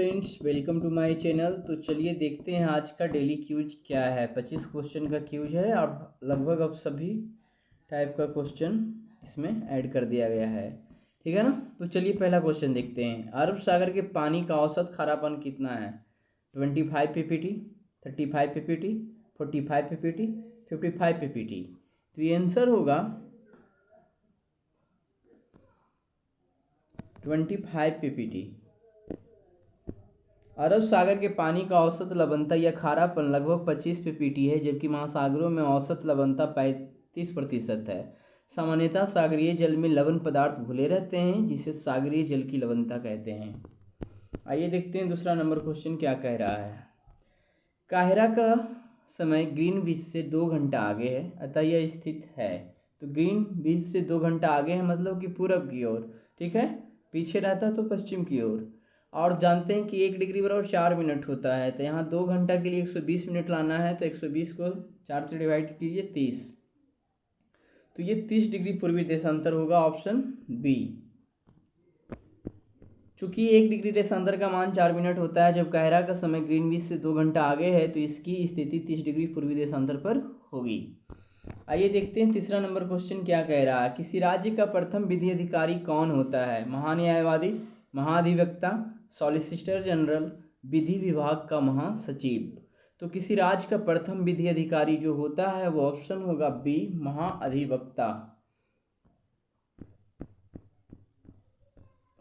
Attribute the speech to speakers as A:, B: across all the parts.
A: Friends, welcome to my channel. तो चलिए देखते हैं आज का डेली क्यूज क्या है। 25 क्वेश्चन का क्यूज है और लगभग अब सभी टाइप का क्वेश्चन इसमें ऐड कर दिया गया है, ठीक है ना। तो चलिए पहला क्वेश्चन देखते हैं। अरब सागर के पानी का औसत खारापन कितना है? 25 ppt, 35 ppt, 45 ppt, 55 ppt। तो ये आंसर होगा 25 ppt। अरब सागर के पानी का औसत लवणता या खारापन लगभग 25 ppt है, जबकि महासागरों में औसत लवणता 35% है। सामान्यतः सागरीय जल में लवण पदार्थ घुले रहते हैं, जिसे सागरीय जल की लवणता कहते हैं। आइए देखते हैं दूसरा नंबर क्वेश्चन क्या कह रहा है। काहिरा का समय ग्रीनविच से 2 घंटा आगे है, अतः यह स्थित है। तो ग्रीनविच से 2 घंटा आगे है मतलब कि पूरब की ओर, ठीक है। पीछे रहता तो पश्चिम की ओर। और जानते हैं कि 1 डिग्री बराबर 4 मिनट होता है, तो यहाँ 2 घंटा के लिए 120 मिनट लाना है, तो 120 को 4 से डिवाइड कीजिए 30। तो ये 30 डिग्री पूर्वी देशांतर होगा, ऑप्शन बी। चूंकि 1 डिग्री देशांतर का मान 4 मिनट होता है, जब काहिरा का समय ग्रीनविच से 2 घंटा आगे है, तो इसकी स्थिति 30 डिग्री पूर्वी देशांतर पर होगी। आइए देखते हैं तीसरा नंबर क्वेश्चन क्या कह रहा है। किसी राज्य का प्रथम विधि अधिकारी कौन होता है? महान्यायवादी, महाधिवक्ता, सॉलिसिटर जनरल, विधि विभाग का महासचिव। तो किसी राज्य का प्रथम विधि अधिकारी जो होता है वो ऑप्शन होगा बी, महाअधिवक्ता।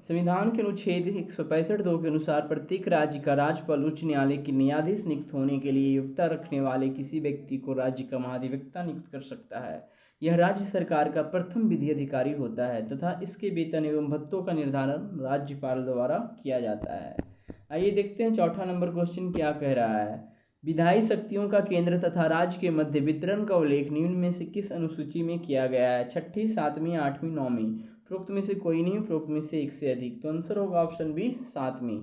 A: संविधान के अनुच्छेद 165(2) के अनुसार प्रत्येक राज्य का राज्यपाल उच्च न्यायालय के न्यायाधीश नियुक्त होने के लिए योग्यता रखने वाले किसी व्यक्ति को राज्य का महाधिवक्ता नियुक्त कर सकता है। यह राज्य सरकार का प्रथम विधि अधिकारी होता है तथा इसके वेतन एवं भत्तों का निर्धारण राज्यपाल द्वारा किया जाता है। आइए देखते हैं चौथा नंबर क्वेश्चन क्या कह रहा है। विधायी शक्तियों का केंद्र तथा राज्य के मध्य वितरण का उल्लेख निम्न में से किस अनुसूची में किया गया है? 6ठी, 7वीं, 8वीं, 9वीं। उपरोक्त में से कोई नहीं, उपरोक्त में से एक से अधिक। तो आंसर होगा ऑप्शन बी, 7वीं।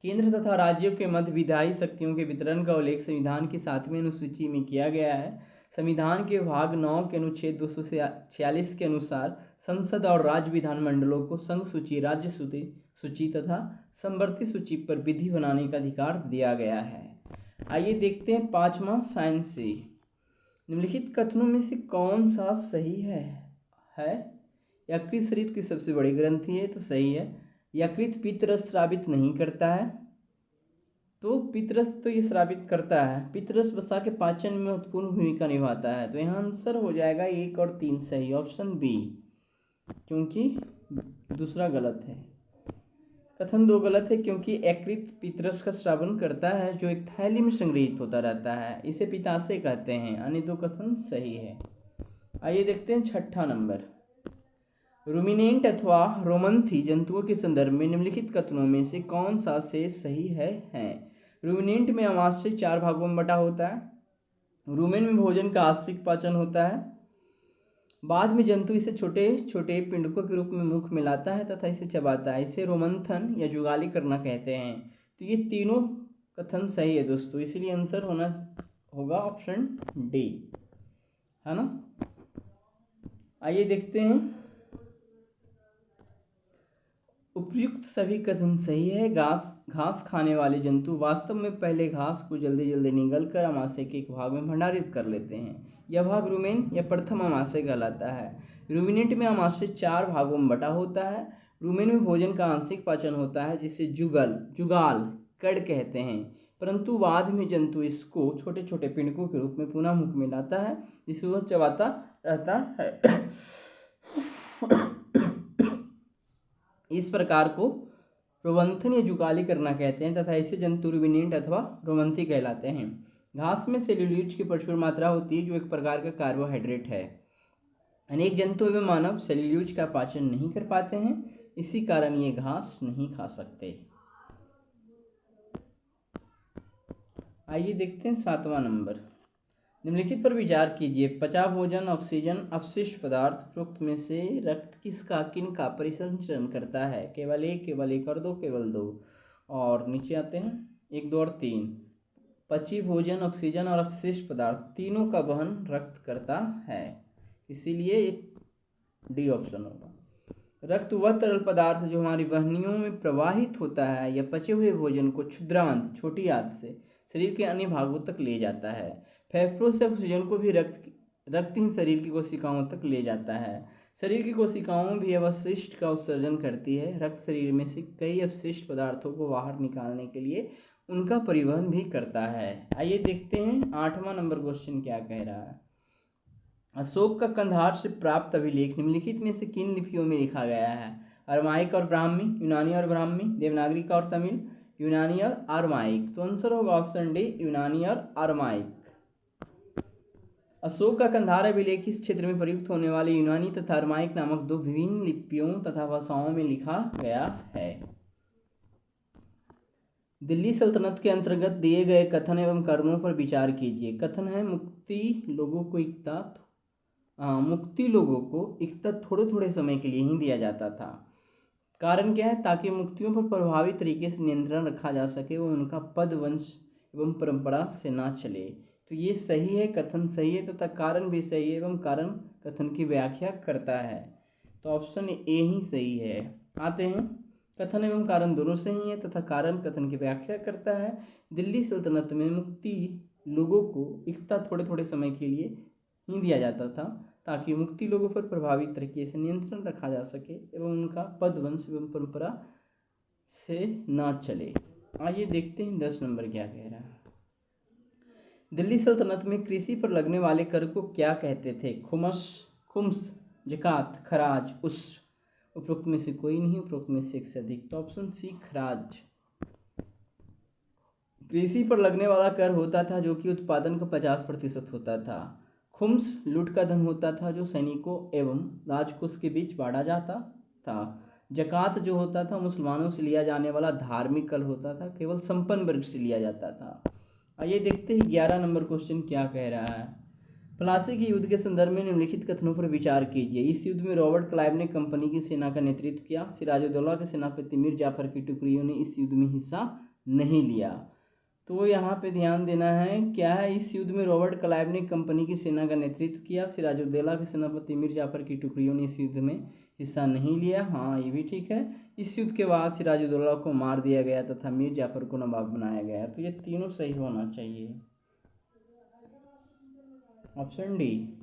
A: केंद्र तथा राज्यों के मध्य विधायी शक्तियों के वितरण का उल्लेख संविधान की 7वीं अनुसूची में किया गया है। संविधान के भाग 9 के अनुच्छेद 246 के अनुसार संसद और राज्य विधानमंडलों को संघ सूची, राज्य सूची तथा समवर्ती सूची पर विधि बनाने का अधिकार दिया गया है। आइए देखते हैं पांचवा साइंस से। निम्नलिखित कथनों में से कौन सा सही है? यकृत शरीर की सबसे बड़ी ग्रंथि है, तो सही है। यकृत पित्तरस स्रावित नहीं करता है, तो पित्तरस तो ये स्रावित करता है। पित्तरस वसा के पाचन में महत्वपूर्ण भूमिका निभाता है। तो यहाँ आंसर हो जाएगा 1 और 3 सही, ऑप्शन बी, क्योंकि दूसरा गलत है। कथन 2 गलत है, क्योंकि यकृत पित्तरस का स्रावन करता है जो एक थैली में संग्रहित होता रहता है, इसे पित्ताशय कहते हैं। अन्य 2 कथन सही है। आइए देखते हैं छठा नंबर। रूमिनेंट अथवा रोमंथी जंतुओं के संदर्भ में निम्नलिखित कथनों में से कौन सा शेष सही है? रूमिनेंट में आमाशय 4 भागों में बटा होता है। रूमेन में भोजन का आंशिक पाचन होता है। बाद में जंतु इसे छोटे छोटे पिंडकों के रूप में मुख में लाता है तथा इसे चबाता है। इसे रोमंथन या जुगाली करना कहते हैं। तो ये तीनों कथन सही है दोस्तों, इसलिए आंसर होगा ऑप्शन डी, है ना। आइए देखते हैं। उपयुक्त सभी कथन सही है। घास खाने वाले जंतु वास्तव में पहले घास को जल्दी जल्दी निगलकर आमाशय के एक भाग में भंडारित कर लेते हैं। यह भाग रूमेन या प्रथम आमाशय कहलाता है। रूमिनेंट में आमाशय 4 भागों में बटा होता है। रूमेन में भोजन का आंशिक पाचन होता है, जिसे जुगाल कड़ कहते हैं, परंतु बाद में जंतु इसको छोटे छोटे पिंडकों के रूप में पुनः मुख में लाता है, जिसे वह चबाता रहता है। इस प्रकार को रोमंथन या जुगाली करना कहते हैं तथा इसे जंतु रूमिनेंट अथवा रोमंथी कहलाते हैं। घास में सेल्यूलोज की प्रचुर मात्रा होती है, जो एक प्रकार का कार्बोहाइड्रेट है। अनेक जंतु एवं मानव सेल्यूलोज का पाचन नहीं कर पाते हैं, इसी कारण ये घास नहीं खा सकते। आइए देखते हैं 7वां नंबर। निम्नलिखित पर विचार कीजिए। पचा भोजन, ऑक्सीजन, अपशिष्ट पदार्थ उपरोक्त में से रक्त किन का परिसंचरण करता है? केवल 1 और 2, केवल 2। और नीचे आते हैं 1, 2 और 3। पची भोजन, ऑक्सीजन और अपशिष्ट पदार्थ तीनों का वहन रक्त करता है, इसीलिए डी ऑप्शन होगा। रक्त वह तरल पदार्थ जो हमारी वाहिनियों में प्रवाहित होता है या पचे हुए भोजन को क्षुद्रांत छोटी आंत से शरीर के अन्य भागों तक ले जाता है। फेफड़ों से ऑक्सीजन को भी रक्त ही शरीर की कोशिकाओं तक ले जाता है। शरीर की कोशिकाओं भी अवशिष्ट का उत्सर्जन करती है। रक्त शरीर में से कई अपशिष्ट पदार्थों को बाहर निकालने के लिए उनका परिवहन भी करता है। आइए देखते हैं 8वां नंबर क्वेश्चन क्या कह रहा है। अशोक का कंधार से प्राप्त अभिलेख निम्नलिखित में से किन लिपियों में लिखा गया है? अरमाइक और ब्राह्मी, यूनानी और ब्राह्मी, देवनागरी और तमिल, यूनानी और अरमाइक। तो आंसर होगा ऑप्शन डी, यूनानी और अरमाइक। अशोक का कंधार अभिलेख इस क्षेत्र में प्रयुक्त होने वाले यूनानी तथा अरमाइक नामक दो विभिन्न लिपियों तथा भाषाओं में लिखा गया है। दिल्ली सल्तनत के अंतर्गत दिए गए कथन एवं कर्मों पर विचार कीजिए। कथन है मुक्ति लोगों को इकता थोड़े थोड़े समय के लिए ही दिया जाता था। कारण क्या है? ताकि मुक्तियों पर प्रभावी तरीके से नियंत्रण रखा जा सके व उनका पद वंश एवं परंपरा से ना चले। तो ये सही है, कथन सही है तथा कारण भी सही है एवं कारण कथन की व्याख्या करता है। तो ऑप्शन ए ही सही है। आते हैं, कथन एवं कारण दोनों सही है तथा कारण कथन की व्याख्या करता है। दिल्ली सल्तनत में मुक्ति लोगों को इकता थोड़े थोड़े समय के लिए ही दिया जाता था ताकि मुक्ति लोगों पर प्रभावी तरीके से नियंत्रण रखा जा सके एवं उनका पद वंश एवं परंपरा से ना चले। आइए देखते हैं 10 नंबर क्या कह रहा है। दिल्ली सल्तनत में कृषि पर लगने वाले कर को क्या कहते थे? खुम्स, ज़कात, खराज, उश्र। उपरोक्त में से कोई नहीं, उपरोक्त में से एक से अधिक। तो ऑप्शन सी खराज। कृषि पर लगने वाला कर होता था जो कि उत्पादन का 50% होता था। खुम्स लूट का धन होता था जो सैनिकों एवं राजकोष के बीच बांटा जाता था। ज़कात जो होता था मुसलमानों से लिया जाने वाला धार्मिक कर होता था, केवल संपन्न वर्ग से लिया जाता था। आइए देखते हैं 11 नंबर क्वेश्चन क्या कह रहा है। प्लासी के युद्ध के संदर्भ में निम्नलिखित कथनों पर विचार कीजिए। इस युद्ध में रॉबर्ट क्लाइव ने कंपनी की सेना का नेतृत्व किया। सिराजुद्दौला के सेनापति मीर जाफर की टुकड़ियों ने इस युद्ध में हिस्सा नहीं लिया। तो यहाँ पे ध्यान देना है, क्या है? इस युद्ध में रॉबर्ट क्लाइव ने कंपनी की सेना का नेतृत्व किया। सिराजुद्दौला के सेनापति मीर जाफर की टुकड़ियों ने इस युद्ध में हिस्सा नहीं लिया। हाँ, ये भी ठीक है। इस युद्ध के बाद सिराजुद्दौला को मार दिया गया तथा मीर जाफर को नवाब बनाया गया। तो ये तीनों सही होना चाहिए। Option D.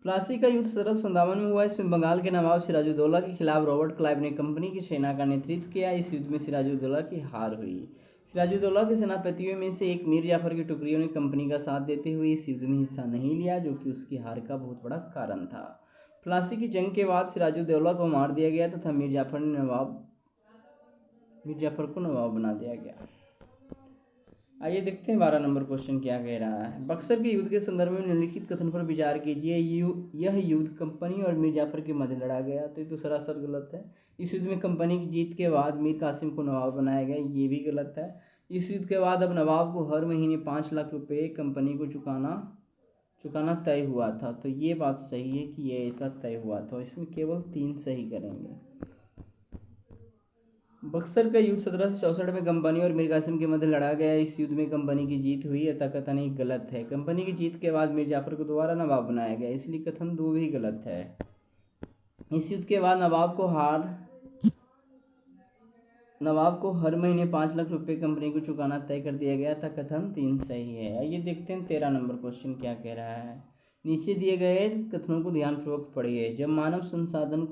A: प्लासी का युद्ध 1757 में हुआ। इसमें बंगाल के नवाब सिराजुद्दौला के खिलाफ रॉबर्ट क्लाइव ने कंपनी की सेना का नेतृत्व किया। इस युद्ध में सिराजुद्दौला की हार हुई। सिराजुद्दौला के सेनापतियों में से एक मीर जाफर की टुकड़ियों ने कंपनी का साथ देते हुए इस युद्ध में हिस्सा नहीं लिया, जो कि उसकी हार का बहुत बड़ा कारण था। प्लासी की जंग के बाद सिराजुद्दौला को मार दिया गया तथा मीर जाफर को नवाब बना दिया गया। आइए देखते हैं 12 नंबर क्वेश्चन क्या कह रहा है। बक्सर के युद्ध के संदर्भ में निम्नलिखित कथन पर विचार कीजिए। यह युद्ध कंपनी और मीर जाफर के मध्य लड़ा गया। तो ये तो सरासर गलत है। इस युद्ध में कंपनी की जीत के बाद मीर कासिम को नवाब बनाया गया, ये भी गलत है। इस युद्ध के बाद अब नवाब को हर महीने 5 लाख रुपये कंपनी को चुकाना तय हुआ था। तो ये बात सही है कि ये ऐसा तय हुआ था। इसमें केवल 3 सही करेंगे। बक्सर का युद्ध 1764 में कंपनी और मीर कासिम के मध्य लड़ा गया। इस युद्ध में कंपनी की जीत हुई। यह कथन ही गलत है। कंपनी की जीत के बाद मीर जाफर को दोबारा नवाब बनाया गया, इसलिए कथन 2 भी गलत है। इस युद्ध के बाद नवाब को हर महीने 5 लाख रुपए कंपनी को चुकाना तय कर दिया गया था। कथन 3 सही है। आइए देखते हैं 13 नंबर क्वेश्चन क्या कह रहा है। नीचे दिए गए कथनों को ध्यानपूर्वक पढ़िए। जब मानव संसाधन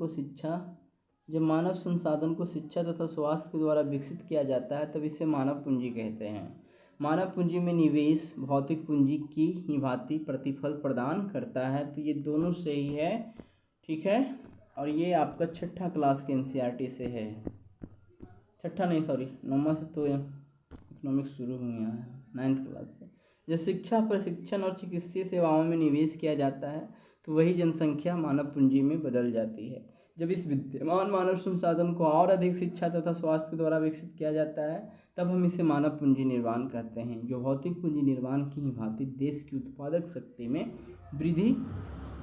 A: को शिक्षा तथा स्वास्थ्य के द्वारा विकसित किया जाता है तब इसे मानव पूंजी कहते हैं। मानव पूंजी में निवेश भौतिक पूंजी की ही भांति प्रतिफल प्रदान करता है। तो ये दोनों सही है, ठीक है। और ये आपका 6ठा क्लास के एनसीईआरटी से है। 9वां से तो इकोनॉमिक्स शुरू हुई है, 9th क्लास से। जब शिक्षा, प्रशिक्षण और चिकित्सीय सेवाओं में निवेश किया जाता है तो वही जनसंख्या मानव पूंजी में बदल जाती है। जब इस विद्यमान मानव संसाधन को और अधिक शिक्षा तथा स्वास्थ्य के द्वारा विकसित किया जाता है तब हम इसे मानव पूंजी निर्माण कहते हैं, जो भौतिक पूंजी निर्माण की ही भांति देश की उत्पादक शक्ति में वृद्धि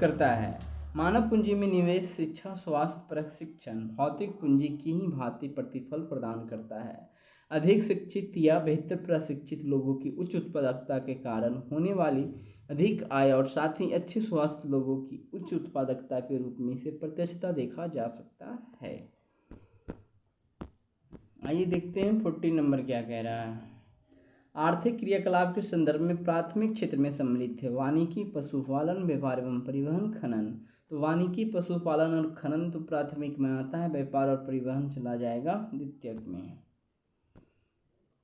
A: करता है। मानव पूंजी में निवेश शिक्षा, स्वास्थ्य, प्रशिक्षण भौतिक पूंजी की ही भांति प्रतिफल प्रदान करता है। अधिक शिक्षित या बेहतर प्रशिक्षित लोगों की उच्च उत्पादकता के कारण होने वाली अधिक आय और साथ ही अच्छे स्वास्थ्य लोगों की उच्च उत्पादकता के रूप में इसे प्रत्यक्षता देखा जा सकता है। आइए देखते हैं 14 नंबर क्या कह रहा है। आर्थिक क्रियाकलाप के संदर्भ में प्राथमिक क्षेत्र में सम्मिलित है वानिकी, पशुपालन, व्यापार एवं परिवहन, खनन। तो वानिकी, पशुपालन और खनन तो प्राथमिक में आता है, व्यापार और परिवहन चला जाएगा द्वितीयक में।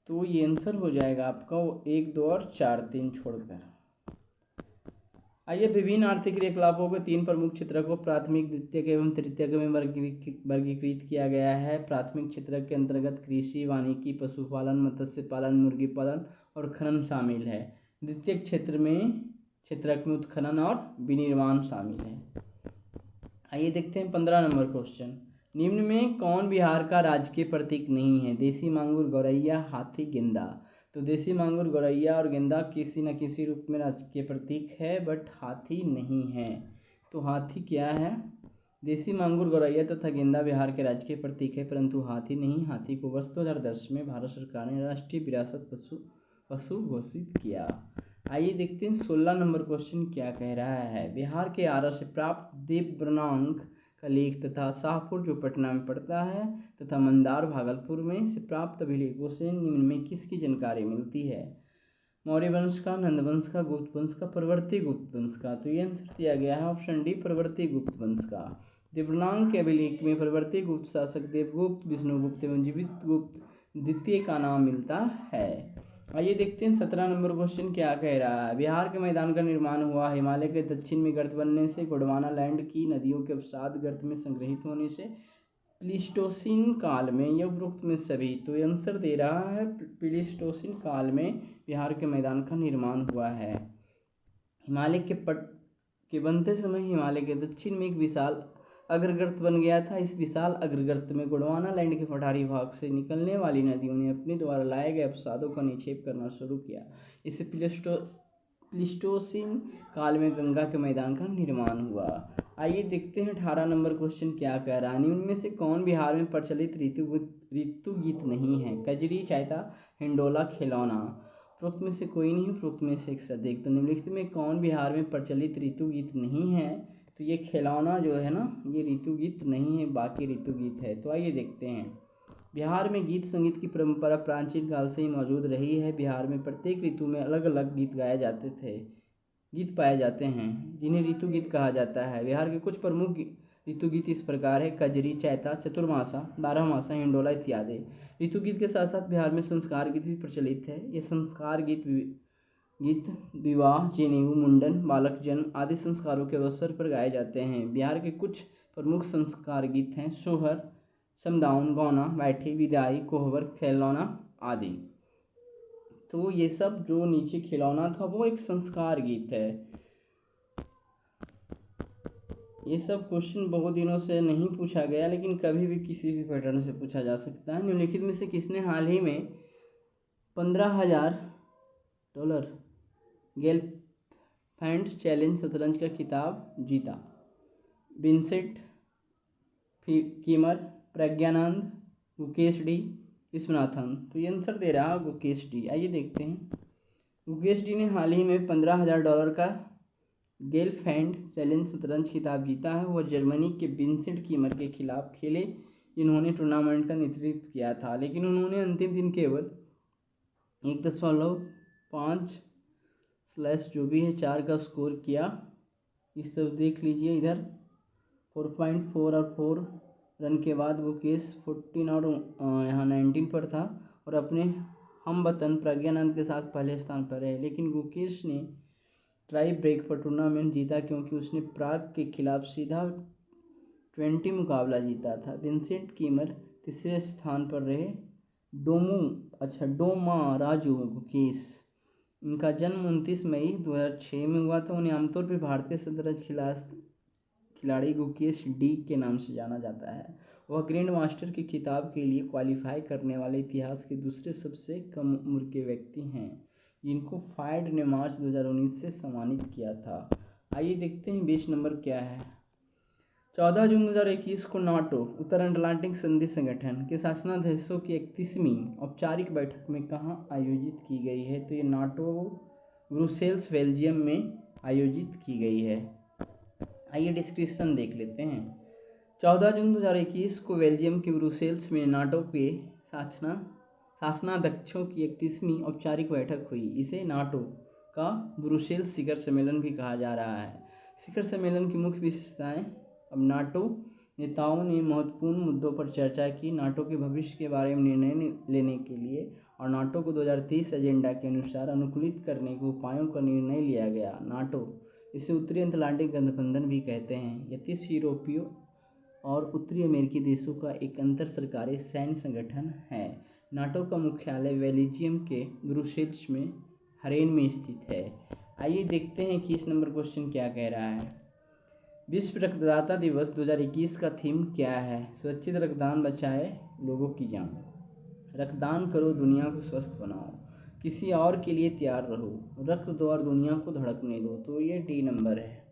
A: तो ये आंसर हो जाएगा आपका 1, 2 और 4, 3 छोड़कर। आइए विभिन्न आर्थिक क्रियाकलापों के 3 प्रमुख क्षेत्रों को प्राथमिक, द्वितीयक एवं तृतीयक में वर्गीकृत किया गया है। प्राथमिक क्षेत्र के अंतर्गत कृषि, वानिकी, पशुपालन, मत्स्य पालन, मुर्गी पालन और खनन शामिल है। द्वितीयक क्षेत्रक में उत्खनन और विनिर्माण शामिल है। आइए देखते हैं 15 नंबर क्वेश्चन। निम्न में कौन बिहार का राजकीय प्रतीक नहीं है? देसी मांगुर, गौरैया, हाथी, गेंदा। तो देसी मांगुर, गौरैया और गेंदा किसी न किसी रूप में राजकीय प्रतीक है, बट हाथी नहीं है। तो हाथी क्या है? देसी मांगुर, गौरैया तथा गेंदा बिहार के राजकीय प्रतीक है, परंतु हाथी नहीं। हाथी को वर्ष 2010 में भारत सरकार ने राष्ट्रीय विरासत पशु घोषित किया। आइए देखते हैं 16 नंबर क्वेश्चन क्या कह रहा है। बिहार के आरा से प्राप्त देवबर्मांक का लेख तथा शाहपुर जो पटना में पड़ता है तथा मंदार भागलपुर में से प्राप्त अभिलेखों से निम्न में किसकी जानकारी मिलती है? मौर्य वंश का, नंद वंश का, गुप्त वंश का, परवर्ती गुप्त वंश का। तो ये आंसर दिया गया है ऑप्शन डी, परवर्ती गुप्त वंश का। देवबर्मांक के अभिलेख में परवर्ती गुप्त शासक देवगुप्त, विष्णुगुप्त एवं जीवितगुप्त द्वितीय का नाम मिलता है। आइए देखते हैं 17 नंबर क्वेश्चन क्या कह रहा है। बिहार के मैदान का निर्माण हुआ हिमालय के दक्षिण में गर्त बनने से, गोंडवाना लैंड की नदियों के अवसाद गर्त में संग्रहित होने से, प्लीस्टोसीन काल में या उपरोक्त में सभी। तो ये आंसर दे रहा है प्लीस्टोसीन काल में बिहार के मैदान का निर्माण हुआ है। हिमालय के बनते समय हिमालय के दक्षिण में एक विशाल अग्रगर्त बन गया था। इस विशाल अग्रगर्त में गोंडवाना लैंड के पठारी भाग से निकलने वाली नदियों ने अपने द्वारा लाए गए अवसादों का निक्षेप करना शुरू किया। इससे प्लीस्टोसीन काल में गंगा के मैदान का निर्माण हुआ। आइए देखते हैं 18 नंबर क्वेश्चन क्या कह रहा है। निम्न में से कौन बिहार में प्रचलित ऋतु गीत नहीं है? कजरी, चैता, हिंडोला, खिलौना। उपरोक्त में से कोई नहीं, उपरोक्त में से एक अधिक। तो निम्नलिखित में कौन बिहार में प्रचलित ऋतु गीत नहीं है? तो ये खिलौना जो है ना, ये ऋतु गीत नहीं है, बाकी ऋतु गीत है। तो आइए देखते हैं। बिहार में गीत संगीत की परंपरा प्राचीन काल से ही मौजूद रही है। बिहार में प्रत्येक ऋतु में अलग अलग गीत गाए जाते थे, गीत पाए जाते हैं जिन्हें ऋतु गीत कहा जाता है। बिहार के कुछ प्रमुख ऋतु गीत इस प्रकार है: कजरी, चैता, चतुर्मासा, बारहमासा, हिंडोला इत्यादि। ऋतु गीत के साथ साथ बिहार में संस्कार गीत भी प्रचलित है। ये संस्कार गीत विवाह, जनेऊ, मुंडन, बालक जन्म आदि संस्कारों के अवसर पर गाए जाते हैं। बिहार के कुछ प्रमुख संस्कार गीत हैं: सोहर, समदाउन, गौना, बैठी, विदाई, कोहबर, खिलौना आदि। तो ये सब जो नीचे खिलौना था वो एक संस्कार गीत है। ये सब क्वेश्चन बहुत दिनों से नहीं पूछा गया, लेकिन कभी भी किसी भी पैटर्न से पूछा जा सकता है। निम्नलिखित में से किसने हाल ही में $15,000 गेल्फैंड चैलेंज शतरंज का खिताब जीता? Vincent Keymer, Praggnanandhaa, Gukesh D, Viswanathan. तो ये आंसर दे रहा गुकेश डी। आइए देखते हैं। गुकेश डी ने हाल ही में $15,000 का गेल्फैंड चैलेंज शतरंज खिताब जीता है। वह जर्मनी के विंसेंट कीमर के खिलाफ खेले, जिन्होंने टूर्नामेंट का नेतृत्व किया था, लेकिन उन्होंने अंतिम दिन केवल 1.5/ जो भी है 4 का स्कोर किया। इस तरफ देख लीजिए, इधर 4.4 और 4 रन के बाद वो केस 14 और यहाँ 19 पर था और अपने हम वतन प्रज्ञानंद के साथ पहले स्थान पर रहे। लेकिन गुकेश ने ट्राई ब्रेक पर टूर्नामेंट जीता क्योंकि उसने प्राग के खिलाफ सीधा 20 मुकाबला जीता था। विंसेंट कीमर तीसरे स्थान पर रहे। डोमा राजू गुकेश, इनका जन्म 29 मई 2006 में हुआ था। उन्हें आमतौर पर भारतीय शतरंज खिलाड़ी गुकेश डी के नाम से जाना जाता है। वह ग्रैंड मास्टर के खिताब के लिए क्वालिफाई करने वाले इतिहास के दूसरे सबसे कम उम्र के व्यक्ति हैं, जिनको फाइड ने मार्च 2019 से सम्मानित किया था। आइए देखते हैं 20 नंबर क्या है। 14 जून 2021 को नाटो उत्तर अटलांटिक संधि संगठन के शासनाध्यक्षों की 31वीं औपचारिक बैठक में कहाँ आयोजित की गई है? तो ये नाटो ब्रुसेल्स बेल्जियम में आयोजित की गई है। आइए डिस्क्रिप्शन देख लेते हैं। 14 जून 2021 को बेल्जियम के ब्रुसेल्स में नाटो के शासनाध्यक्षों की 31वीं औपचारिक बैठक हुई। इसे नाटो का ब्रुसेल्स शिखर सम्मेलन भी कहा जा रहा है। शिखर सम्मेलन की मुख्य विशेषताएं। अब नाटो नेताओं ने महत्वपूर्ण मुद्दों पर चर्चा की, नाटो के भविष्य के बारे में निर्णय लेने के लिए और नाटो को 2030 एजेंडा के अनुसार अनुकूलित करने के उपायों का निर्णय लिया गया। नाटो, इसे उत्तरी अटलांटिक गठबंधन भी कहते हैं, यह 30 यूरोपीय और उत्तरी अमेरिकी देशों का एक अंतर सरकारी सैन्य संगठन है। नाटो का मुख्यालय बेल्जियम के ब्रुसेल्स में हरेन में स्थित है। आइए देखते हैं कि इस नंबर क्वेश्चन क्या कह रहा है। विश्व रक्तदाता दिवस 2021 का थीम क्या है? सुरक्षित रक्तदान बचाए लोगों की जान, रक्तदान करो दुनिया को स्वस्थ बनाओ, किसी और के लिए तैयार रहो, रक्त दो और दुनिया को धड़कने दो। तो ये डी नंबर है।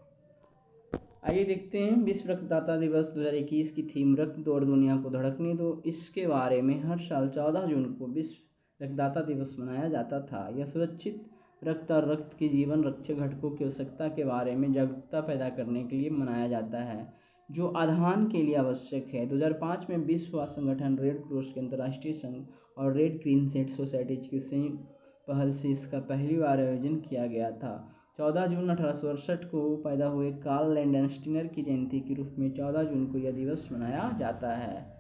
A: आइए देखते हैं विश्व रक्तदाता दिवस 2021 की थीम रक्त दो और दुनिया को धड़कने दो। इसके बारे में हर साल 14 जून को विश्व रक्तदाता दिवस मनाया जाता था। यह सुरक्षित रक्त और रक्त के जीवन रक्षक घटकों की आवश्यकता के बारे में जागरूकता पैदा करने के लिए मनाया जाता है, जो आधान के लिए आवश्यक है। 2005 में विश्व स्वास्थ्य संगठन, रेड क्रॉस के अंतर्राष्ट्रीय संघ और रेड क्रिसेंट सोसाइटीज की संयुक्त पहल से इसका पहली बार आयोजन किया गया था। 14 जून 1868 को पैदा हुए कार्ल लैंडस्टीनर की जयंती के रूप में 14 जून को यह दिवस मनाया जाता है।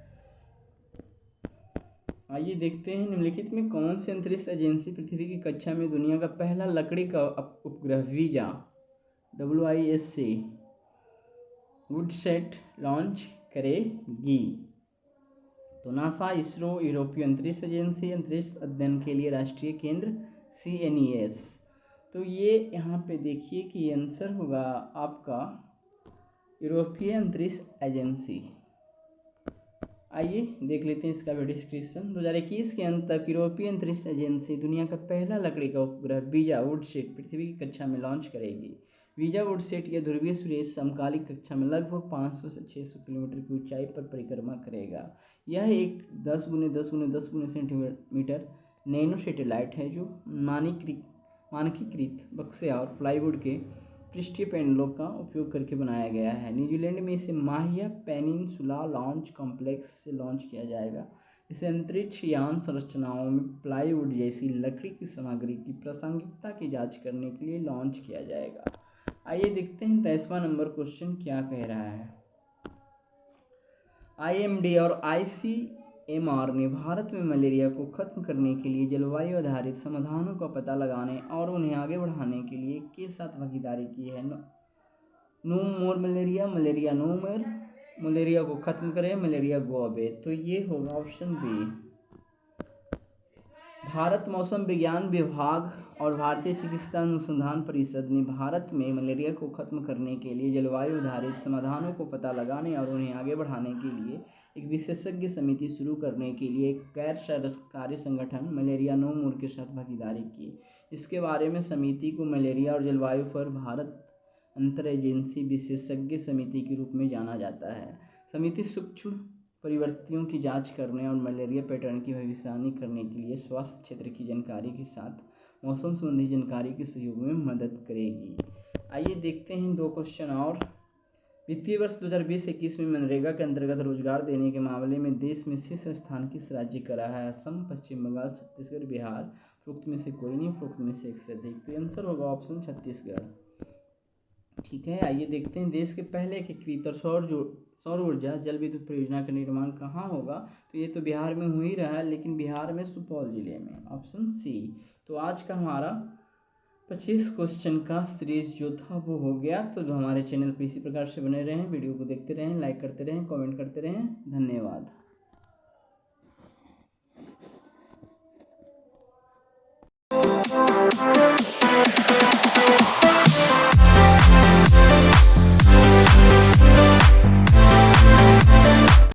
A: आइए देखते हैं निम्नलिखित में कौन सी अंतरिक्ष एजेंसी पृथ्वी की कक्षा में दुनिया का पहला लकड़ी का उपग्रह वीजा WISC वुडसैट लॉन्च करेगी? तो नासा, इसरो, यूरोपीय अंतरिक्ष एजेंसी, अंतरिक्ष अध्ययन के लिए राष्ट्रीय केंद्र CNES। तो ये यहाँ पे देखिए कि आंसर होगा आपका यूरोपीय अंतरिक्ष एजेंसी। आइए देख लेते हैं इसका भी डिस्क्रिप्शन। 2021 के अंत तक यूरोपीय अंतरिक्ष एजेंसी दुनिया का पहला लकड़ी का उपग्रह वीजा वुडसैट पृथ्वी की कक्षा में लॉन्च करेगी। वीजा वुडसैट यह ध्रुवीय सूर्य समकालिक कक्षा में लगभग 500 से 600 किलोमीटर की ऊंचाई पर परिक्रमा करेगा। यह एक 10 × 10 × 10 सेंटीमीटर नैनो सैटेलाइट है, जो मानकीकृत बक्से और प्लाईवुड के पृष्ठीय पैनलों का उपयोग करके बनाया गया है। न्यूजीलैंड में इसे माहिया पेनिनसुला लॉन्च कॉम्प्लेक्स से लॉन्च किया जाएगा। इसे अंतरिक्ष यान संरचनाओं में प्लाईवुड जैसी लकड़ी की सामग्री की प्रासंगिकता की जांच करने के लिए लॉन्च किया जाएगा। आइए देखते हैं 23वां नंबर क्वेश्चन क्या कह रहा है। IMD और ICMR ने भारत में मलेरिया को खत्म करने के लिए जलवायु आधारित समाधानों का पता लगाने और उन्हें आगे बढ़ाने के लिए के साथ भागीदारी की है। नो मोर मलेरिया, मलेरिया नो मोर, मलेरिया को खत्म करें, मलेरिया गो अवे। तो ये होगा ऑप्शन बी। भारत मौसम विज्ञान विभाग और भारतीय चिकित्सा अनुसंधान परिषद ने भारत में मलेरिया को खत्म करने के लिए जलवायु आधारित समाधानों को पता लगाने और उन्हें आगे बढ़ाने के लिए एक विशेषज्ञ समिति शुरू करने के लिए एक गैर सरकारी संगठन मलेरिया नो मोर के साथ भागीदारी की। इसके बारे में समिति को मलेरिया और जलवायु पर भारत अंतर एजेंसी विशेषज्ञ समिति के रूप में जाना जाता है। समिति सूक्ष्म परिवर्तनों की जांच करने और मलेरिया पैटर्न की भविष्यवाणी करने के लिए स्वास्थ्य क्षेत्र की जानकारी के साथ मौसम संबंधी जानकारी के सहयोग में मदद करेगी। आइए देखते हैं 2 क्वेश्चन और। वित्तीय वर्ष 2020-21 में मनरेगा के अंतर्गत रोजगार देने के मामले में देश में शीर्ष स्थान किस राज्य का रहा है? असम, पश्चिम बंगाल, छत्तीसगढ़, बिहार। उपरोक्त में से कोई नहीं, उपरोक्त में से एक से अधिक। तो आंसर होगा ऑप्शन छत्तीसगढ़। ठीक है, आइए देखते हैं देश के पहले एकीकृत और सौर ऊर्जा जल विद्युत परियोजना का निर्माण कहाँ होगा? तो ये तो बिहार में हो ही रहा है, लेकिन बिहार में सुपौल जिले में, ऑप्शन सी। तो आज का हमारा 25 क्वेश्चन का सीरीज जो था वो हो गया। तो जो हमारे चैनल पर इसी प्रकार से बने रहें, वीडियो को देखते रहें, लाइक करते रहें, कमेंट करते रहें। धन्यवाद।